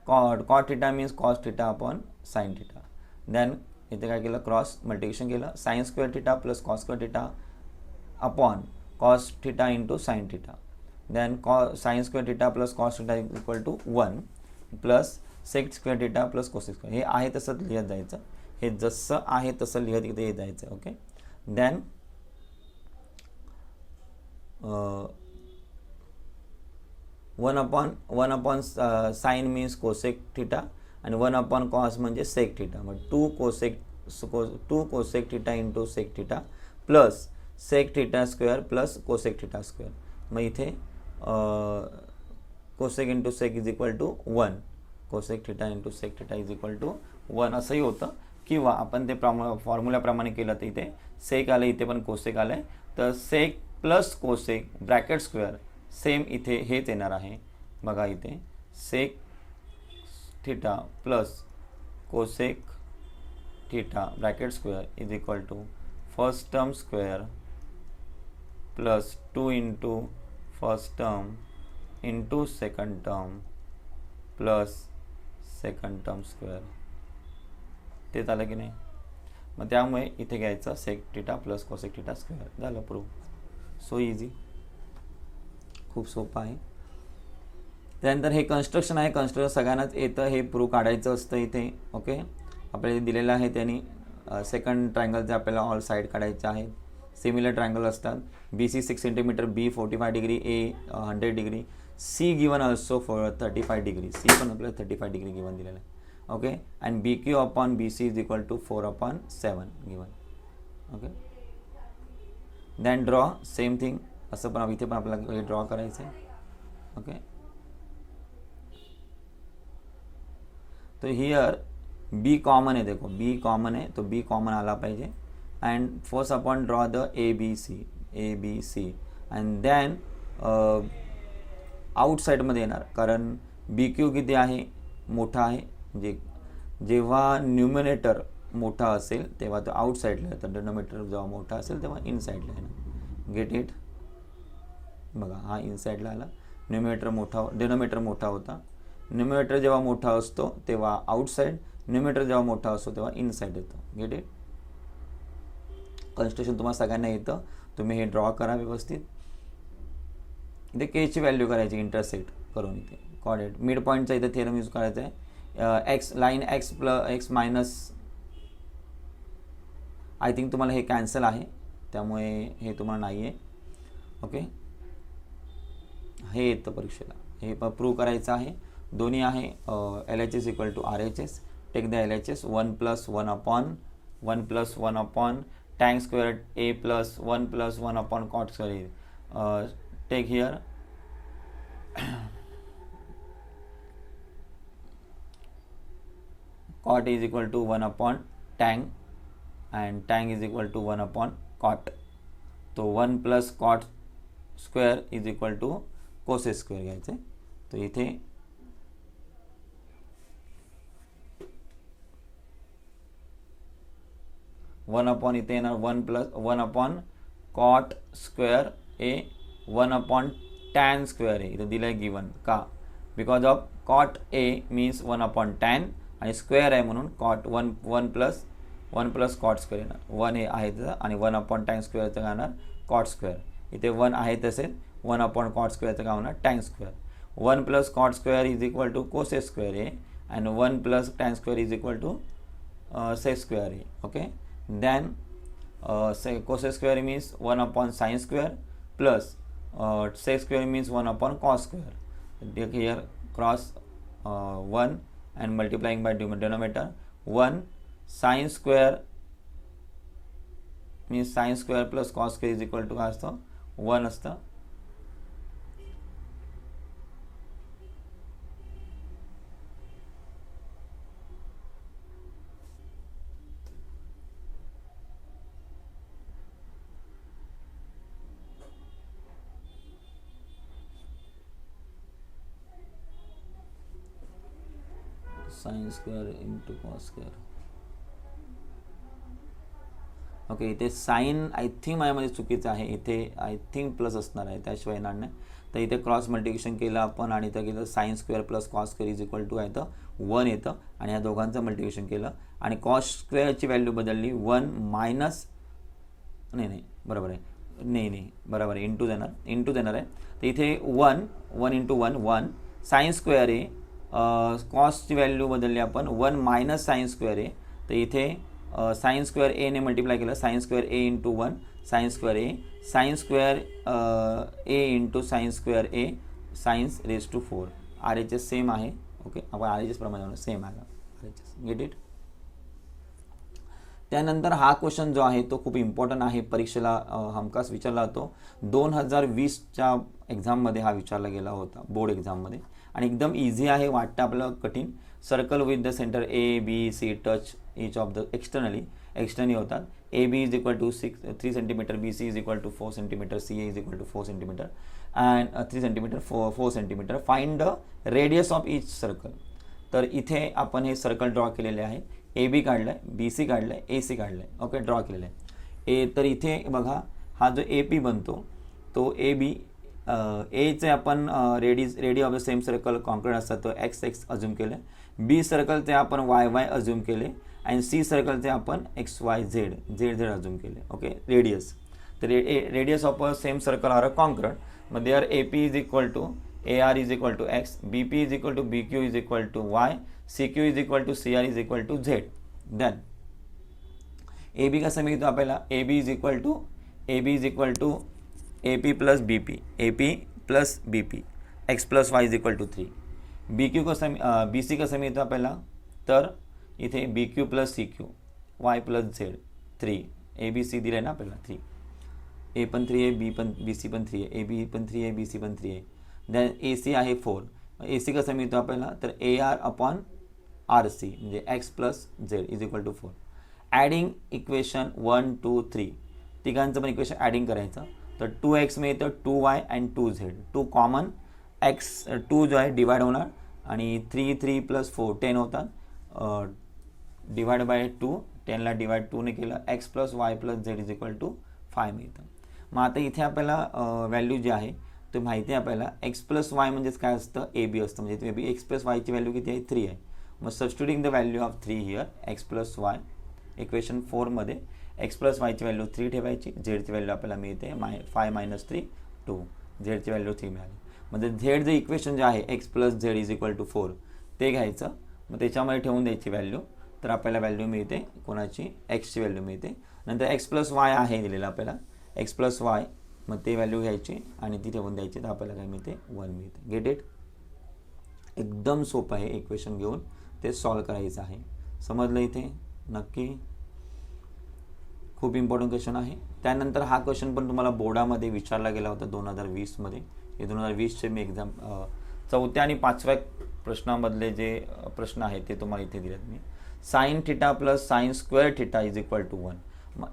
cot theta means cos theta upon sine theta. Then इथे काय केलं, cross multiplication केलं. Sine square theta plus cos square theta upon cos theta into sine theta. Then sine square theta plus cos theta equal to 1 plus sec square theta plus cosec square. हे आहे तसंच लिहत जायचं, हे जसं आहे तसं लिहत इथे जायचं. Okay, then one upon sine means cosec theta आणि 1 अपॉन कॉस म्हणजे सेक थिटा. मग 2 cosec theta into sec theta plus sec theta square plus cosec theta square. मग इथे cosec into sec is equal to 1, cosec theta into sec theta is equal to 1 असंही होतं. किंवा आपण ते फॉर्म्युल्याप्रमाणे केलं तर इथे सेक आलं, इथे पण कोसेक आलं आहे, तर sec plus cosec bracket square same इथे हेच येणार आहे. बघा इथे sec theta plus cosec theta bracket square is equal to first term square plus 2 into first term into second term plus second term square. ते झालं की नाही. मग त्यामुळे इथे घ्यायचं sec theta plus cosec theta square. झालं प्रूफ. सो इझी, खूप सोपं आहे. त्यानंतर हे कन्स्ट्रक्शन आहे. कन्स्ट्रक्शन सगळ्यांनाच येतं, हे प्रूफ काढायचं असतं इथे. ओके, आपल्याला दिलेलं आहे त्यांनी सेकंड ट्रायंगलचे आपल्याला ऑल साईड काढायचे आहेत. सिमिलर ट्रायंगल असतात. BC 6 centimetre, B 45 degree, A 100 degree, C given also for 35 degree. C पण आपल्याला 35 डिग्री गिवन दिलेलं आहे. Okay, and BQ upon BC is equal to 4/7 given. Okay, then draw same thing. असं पण इथे पण आपल्याला ड्रॉ करायचं आहे. ओके, तो हियर B कॉमन है. देखो B कॉमन है, तो B कॉमन आला पाहिजे. And first upon draw the ABC and then आउटसाईडमध्ये येणार, कारण BQ किती आहे, मोठा आहे. म्हणजे जेव्हा न्यूमिनेटर मोठा असेल तेव्हा तो आउटसाईडला येतं, डिनोमिनेटर जेव्हा मोठा असेल तेव्हा इनसाईडला येणार. Get it. बघा हा इनसाईडला आला, डिनोमिनेटर मोठा होता. न्यूमिनेटर जेव्हा मोठा असतो तेव्हा आउटसाईड, न्यूमिनेटर जेव्हा मोठा असतो तेव्हा इनसाईड येतो. Get it. कन्स्ट्रक्शन तुम्हाला सगळ्यांना येतं, तुम्ही हे ड्रॉ करा व्यवस्थित. इथे केची व्हॅल्यू करायची इंटरसेक्ट करून. इथे कॉर्डिनेट मिड पॉईंटचा इथे थेरम यूज करायचा आहे. X line x plus x minus, I think तुम्हाला हे कॅन्सल आहे त्यामुळे हे तुम्हाला नाही आहे. ओके, हे येतं परीक्षेला, हे प्रूव्ह करायचं आहे. दोन्ही आहे LHS equal to RHS. Take the LHS 1 + 1 + 1 tan squared A plus 1 + 1 cot square. Take here cot is equal to 1 tan and tan is equal to 1 cot. तो 1 + cot square is equal to cos square घ्यायचे. तो इथे इथे येणार 1 + 1 cot square A 1 tan square A. इथे दिलं आहे given का, because of cot A means 1 tan आणि स्क्वेअर आहे म्हणून cot 1 + cot square येणार. 1 हे आहे त्याचं आणि 1 tan squareचं काय होणार cot square. इथे 1 आहे तसेच 1 cot squareचं काय होणार tan square. 1 + cot square is equal to cos square A and 1 + tan square is equal to sec square A. Okay, then cos square means 1 sin square plus sec square means 1 cos square. Take here cross 1 and multiplying by denominator. 1 sin square means sin square plus cos square is equal to काय असतं 1 असतं. sin square into cos square. Okay, इथे sign I think माझ्यामध्ये चुकीचं आहे. इथे I think plus असणार आहे, त्याशिवाय येणार नाही. तर इथे क्रॉस मल्टिप्लिकेशन केलं आपण आणि इथं केलं sin square plus cos square is equal to आहे तर 1 येतं आणि या दोघांचं मल्टिप्लिकेशन केलं आणि cos स्क्वेअरची व्हॅल्यू बदलली 1 मायनस नाही बरोबर आहे नाही बरोबर आहे इंटू देणार आहे. तर इथे 1 × 1 sin square आहे. कॉसची व्हॅल्यू बदलली आपण 1 मायनस sin square आहे. तर इथे sin square A ने मल्टिप्लाय केलं sin square A × 1 sin square A sin square A × sin square A sines raise to 4 RHS same आहे. ओके, आपण RHS प्रमाणे सेम आहे RHS. Get it. त्यानंतर हा क्वेश्चन जो आहे तो खूप इम्पॉर्टंट आहे, परीक्षेला हमखास विचारला जातो. 2020च्या एक्झाममध्ये हा विचारला गेला होता, बोर्ड एक्झाममध्ये, आणि एकदम इझी आहे, वाटतं आपल्याला कठीण. Circle with the centre ABC touch each of the externally होतात. AB is equal to 3 centimetre, BC is equal to 4 centimetre, CA is equal to 4 centimetre and 3 centimetre 4 centimetre. Find the radius of each circle. तर इथे आपण हे circle draw केलेले आहे. AB काढलं आहे, BC काढलं आहे, AC काढलं आहे. ओके, ड्रॉ केलेलं आहे. तर इथे बघा, हा जो AP बनतो तो AB एचे आपण radii of the same circle concrete असतात तो XX अज्युम केलं. B सर्कलचे आपण YY अज्युम केले आणि C सर्कलचे आपण XYZ अज्युम केले. Okay, radius. तर radius of a same circle are a concrete मग there AP is equal to AR is equal to X, BP is equal to BQ is equal to Y, CQ is equal to CR is equal to Z. Then AB कसं मिळतो आपल्याला, AB is equal to AP plus BP, AP plus BP, X plus Y is equal to 3. BQ कसं BC कसं मिळतो आपल्याला, तर इथे BQ plus CQ, Y plus Z 3. ABC दिलं आहे ना आपल्याला 3. A पण 3 आहे, BC पण 3 आहे, AB पण 3 आहे, BC पण 3 आहे. देन AC आहे 4. AC कसं मिळतो आपल्याला, तर AR अपॉन RC म्हणजे X plus Z is equal to 4. Adding equation 1 2 3 तिघांचं पण इक्वेशन ॲडिंग करायचं. तर 2x मिळतं, 2y and 2z, 2 common, x 2 जो आहे डिवाइड होणार आणि 3 प्लस 4 10 होतात, डिवाइड बाय 2, 10ला डिवाइड 2ने केलं, x plus Y plus Z is equal to 5 मिळतं. मग आता इथे आपल्याला व्हॅल्यू जी आहे ते माहिती आहे आपल्याला, x प्लस वाय म्हणजेच काय असतं, AB असतं. म्हणजे AB x प्लस वायची व्हॅल्यू किती आहे, 3 आहे. मग substituting the value of 3 here, x plus Y equation 4मध्ये x प्लस वायची व्हॅल्यू 3 ठेवायची, झेडची व्हॅल्यू आपल्याला मिळते 5 मायनस 3 2, झेडची व्हॅल्यू 3 मिळाली. म्हणजे झेड जे इक्वेशन जे आहे x plus Z is equal to 4 ते घ्यायचं, मग त्याच्यामध्ये ठेवून द्यायची व्हॅल्यू. तर आपल्याला व्हॅल्यू मिळते कोणाची, एक्सची व्हॅल्यू मिळते. नंतर x प्लस वाय आहे दिलेलं आपल्याला, x प्लस वाय, मग ते व्हॅल्यू घ्यायची आणि ती ठेवून द्यायची, तर आपल्याला काय मिळते 1 मिळते. Get it. एकदम सोपं आहे, इक्वेशन घेऊन ते सॉल्व करायचं आहे. समजलं इथे नक्की. खूप इम्पॉर्टंट क्वेश्चन आहे. त्यानंतर हा क्वेश्चन पण तुम्हाला बोर्डामध्ये विचारला गेला होता 2020मध्ये. हे 2020चे मी एक्झाम 4थ्या आणि 5व्या प्रश्नामधले जे प्रश्न आहेत ते तुम्हाला इथे दिलेत मी. Sine theta plus sine square theta is equal to 1.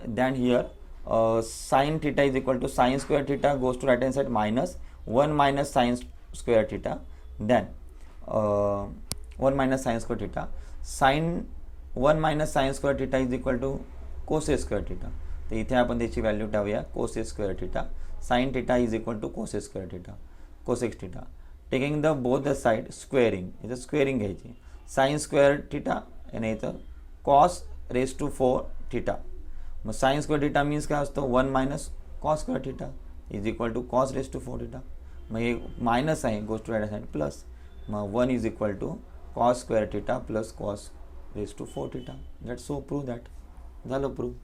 Then here sine theta is equal to sine square theta goes to right hand side minus 1 minus sine square theta. Then 1 minus sine square theta, sine 1 minus sine square theta is equal to cosec square theta. तर इथे आपण त्याची value टाकूया, cosec square theta. Sine theta is equal to cosec square theta, cosec theta. Taking the both the side squaring, इथं squaring घ्यायची. Sine square theta आणि इथं cos raise to 4 theta. मग साइन स्क्वेअर थिटा मीन्स काय असतो, 1 minus cos square theta is equal to cos raise to 4 theta. मग हे minus आहे, goes to right side plus, मग 1 is equal to cos square theta plus cos raise to 4 theta. That so prove that. झालं prove.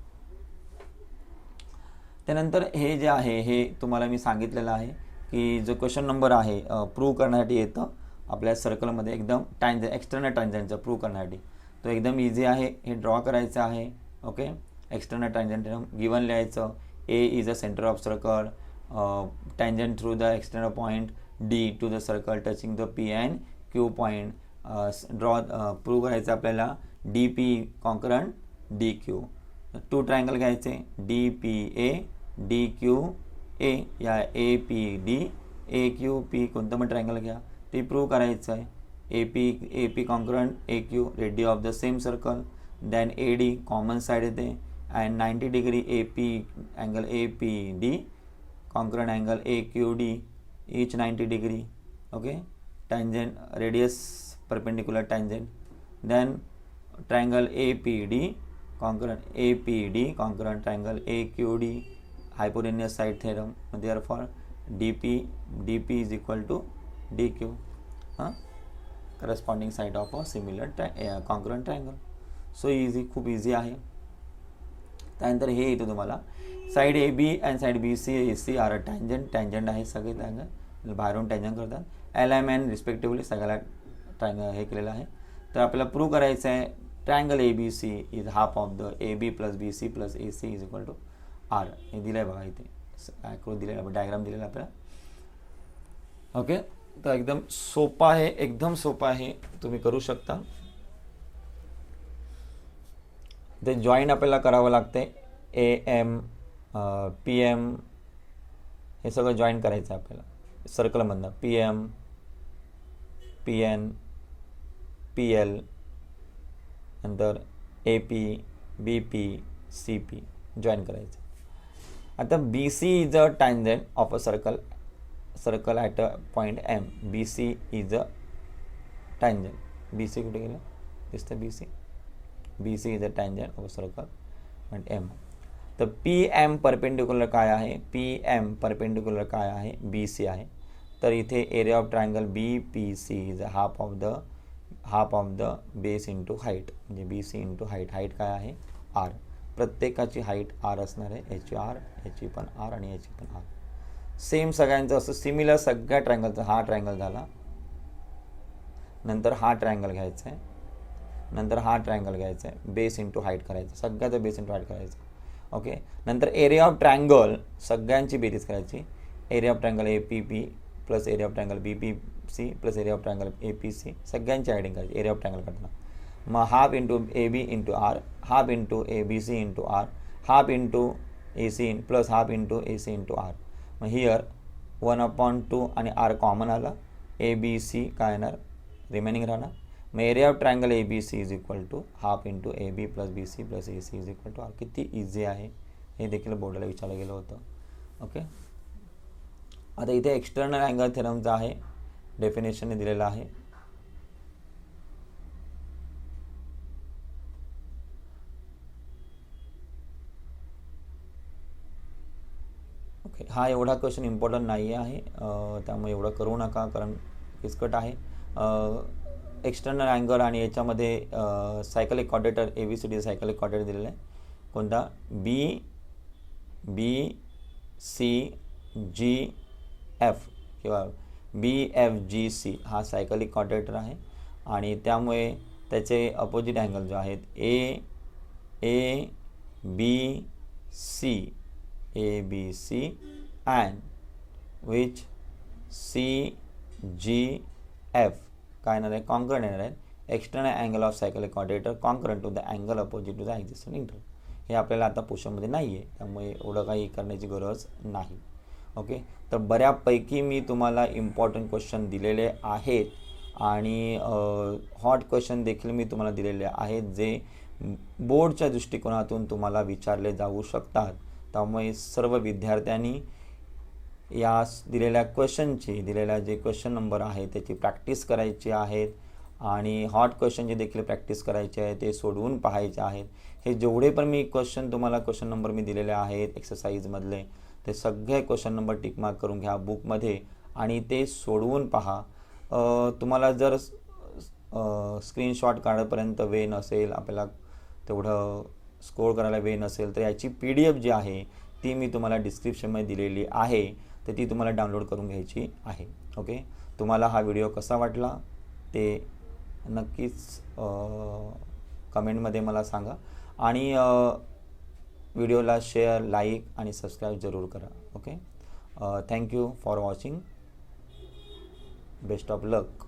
त्यानंतर हे जे आहे हे तुम्हाला मी सांगितलेलं आहे की जो क्वेश्चन नंबर आहे प्रूव्ह करण्यासाठी येतं आपल्या सर्कलमध्ये, एकदम एक्सटर्नल टँजंटचं प्रूव्ह करण्यासाठी. तो एकदम इझी आहे. हे ड्रॉ करायचं आहे. ओके, एक्सटर्नल टँजंट गिवन लिहायचं. A is a centre of circle, tangent through the external point D to the circle touching the P and Q point. Draw prove करायचं आपल्याला D P concurrent D Q. 2 triangle घ्यायचे, D P A D Q A या A P D A Q P, कोणतं पण triangle घ्या, ते prove करायचं आहे. A P concurrent A Q, radius of the same circle. Then A D common side येते and 90 degree A P angle A P D concurrent angle A Q D each 90 degree. Okay, tangent radius perpendicular tangent. Then triangle A P D concurrent APD concurrent triangle AQD, hypotenuse side theorem. Therefore DP is equal to DQ, corresponding side of a similar concurrent triangle. So easy, खूप easy आहे. त्यानंतर हे येतं तुम्हाला side AB and side BC AC are tangent आहे सगळे triangle. बाहेरून tangent करतात. एल एम एन रिस्पेक्टिव्हली सगळ्याला ट्रायंगल हे केलेलं आहे. तर आपल्याला प्रूव्ह करायचं आहे triangle A B C is half of the A B plus B C plus A C is equal to R. हे दिलं आहे बघा, इथे आकृती दिलेला, डायग्राम दिलेला आपल्याला. ओके, तर एकदम सोपा आहे, एकदम सोपा आहे, तुम्ही करू शकता. ते जॉईंट आपल्याला करावं लागते. ए एम पी एम हे सगळं जॉईन करायचं आहे आपल्याला सर्कलमधनं. P M P N P L नंतर A P B P C P join करायचं. आता B C is a tangent of a circle at a point M. B C is a tangent. B C कुठे गेलं दिसतं? B C. B C is a tangent of a circle point M. तर P M perpendicular काय आहे? P M perpendicular काय आहे? B C आहे. तर इथे area of triangle B P C is half of the base into height. म्हणजे B C into height. Height काय आहे? आर. प्रत्येकाची हाईट आर असणार आहे. याची आर, याची पण आर आणि याची पण आर. सेम सगळ्यांचं असं सिमिलर सगळ्या ट्रायंगलचं. हा ट्रायंगल झाला, नंतर हा ट्रायंगल घ्यायचा आहे, नंतर हा ट्रायंगल घ्यायचा आहे. बेस इंटू हाईट करायचं, सगळ्याचं बेस इंटू हाईट करायचं. ओके, नंतर एरिया ऑफ ट्रायंगल सगळ्यांची बेरीज करायची. Area of triangle A P P plus area of triangle B P C plus area of triangle A P C सगळ्यांची ॲडिंग करायची area of triangle करताना. मग half into A B into R, half into A B C into R, half into A C plus half into A C into R. मग here 1/2 आणि R common आला. ए B C काय येणार? Remaining राहणार. मग area of triangle A B C is equal to half into A B plus B C plus A C is equal to R. किती easy आहे, हे देखील बोर्डाला विचारलं गेलं होतं. ओके, आता इथे एक्सटर्नल अँगल थेरमचा आहे, डेफिनेशनने दिलेला आहे. ओके, हा एवढा क्वेश्चन इम्पॉर्टंट नाही आहे, त्यामुळे एवढं करू नका, कारण किचकट आहे. एक्सटर्नल अँगल आणि याच्यामध्ये cyclic quadrilateral A B C D cyclic quadrilateral दिलेला आहे. कोणता? B B C G F किंवा बी एफ जी सी हा सायकलिक क्वाड्रेटर आहे. आणि त्यामुळे त्याचे अपोजिट अँगल जो आहेत A B C and which C G F काय येणार आहे? कॉन्करंट येणार आहे. External angle of cyclic quadrilateral concurrent to the angle opposite to the adjacent interval. हे आपल्याला आता क्वेश्चनमध्ये नाही आहे, त्यामुळे एवढं काही करण्याची गरज नाही. ओके, तर बऱ्यापैकी मी तुम्हाला इम्पॉर्टंट क्वेश्चन दिलेले आहेत आणि हॉट क्वेश्चन देखील मी तुम्हाला दिलेले आहेत, जे बोर्डच्या दृष्टिकोनातून तुम्हाला विचारले जाऊ शकतात. त्यामुळे सर्व विद्यार्थ्यांनी या दिलेल्या क्वेश्चनची, दिलेल्या जे क्वेश्चन नंबर आहे त्याची प्रॅक्टिस करायची आहेत आणि हॉट क्वेश्चनची देखील प्रॅक्टिस करायची आहे, ते सोडवून पाहायचे आहेत. हे जेवढे पण मी क्वेश्चन नंबर मी दिलेले आहेत एक्सरसाइजमधले, ते सगळे क्वेश्चन नंबर टिक मार्क करून घ्या बुकमध्ये आणि ते सोडवून पहा. तुम्हाला जर स्क्रीनशॉट काढापर्यंत वेळ नसेल, आपल्याला तेवढं स्कोर करायला वेळ नसेल, तर याची PDF जी आहे ती मी तुम्हाला डिस्क्रिप्शनमध्ये दिलेली आहे, तर ती तुम्हाला डाउनलोड करून घ्यायची आहे. ओके, तुम्हाला हा व्हिडिओ कसा वाटला ते नक्कीच कमेंटमध्ये मला सांगा आणि व्हिडिओला शेअर, लाईक आणि सबस्क्राईब जरूर करा. Okay, thank you for watching. Best of luck.